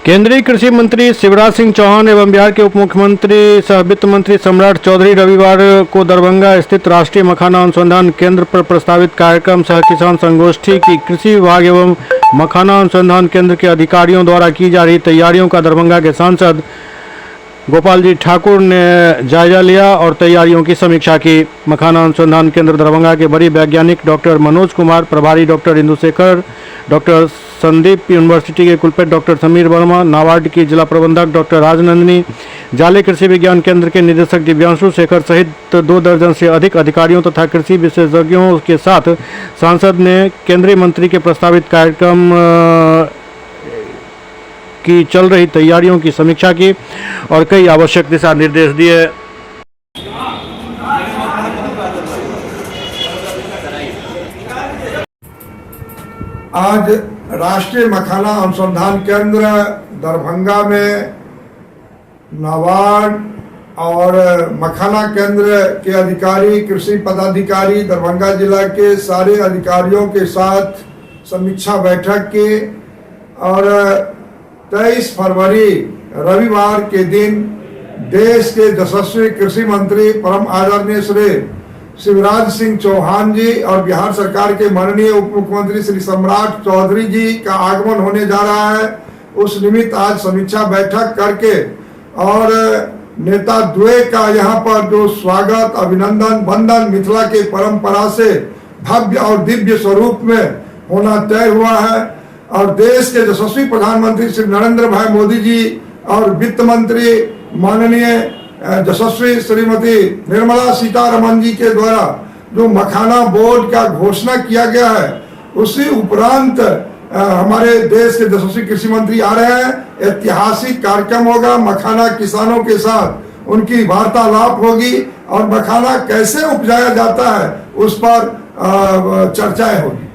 केंद्रीय कृषि मंत्री शिवराज सिंह चौहान एवं बिहार के उप मुख्यमंत्री सह वित्त मंत्री सम्राट चौधरी रविवार को दरभंगा स्थित राष्ट्रीय मखाना अनुसंधान केंद्र पर प्रस्तावित कार्यक्रम सह किसान संगोष्ठी की कृषि विभाग एवं मखाना अनुसंधान केंद्र के अधिकारियों द्वारा की जा रही तैयारियों का दरभंगा के सांसद गोपाल जी ठाकुर ने जायजा लिया और तैयारियों की समीक्षा की। मखाना अनुसंधान केंद्र दरभंगा के वरीय वैज्ञानिक डॉक्टर मनोज कुमार, प्रभारी doctor Indushekhar, doctor Sandeep, university के कुलपति डॉक्टर समीर वर्मा, नाबार्ड की जिला प्रबंधक डॉक्टर राजनंदिनी, जाले कृषि विज्ञान केंद्र के निदेशक दिव्यांशु शेखर सहित 2 दर्जन से अधिक अधिकारियों तथा कृषि विशेषज्ञों के साथ सांसद ने केंद्रीय मंत्री के प्रस्तावित कार्यक्रम की चल रही तैयारियों की समीक्षा की और कई आवश्यक दिशा निर्देश दिए। आज राष्ट्रीय मखाना अनुसंधान केंद्र दरभंगा में नाबार्ड और मखाना केंद्र के अधिकारी, कृषि पदाधिकारी, दरभंगा जिला के सारे अधिकारियों के साथ समीक्षा बैठक की और 23 फरवरी रविवार के दिन देश के यशस्वी कृषि मंत्री परम आदरणीय श्री शिवराज सिंह चौहान जी और बिहार सरकार के माननीय उप मुख्यमंत्री श्री सम्राट चौधरी जी का आगमन होने जा रहा है। उस निमित्त आज समीक्षा बैठक करके और नेता द्वय का यहाँ पर जो स्वागत, अभिनंदन, वंदन मिथिला के परंपरा से भव्य और दिव्य स्वरूप में होना तय हुआ है और देश के यशस्वी प्रधानमंत्री श्री नरेंद्र भाई मोदी जी और वित्त मंत्री माननीय यशस्वी श्रीमती निर्मला सीतारमण जी के द्वारा जो मखाना बोर्ड का घोषणा किया गया है, उसी उपरांत हमारे देश के यशस्वी कृषि मंत्री आ रहे हैं। ऐतिहासिक कार्यक्रम होगा, मखाना किसानों के साथ उनकी वार्तालाप होगी और मखाना कैसे उपजाया जाता है उस पर चर्चाएं होगी।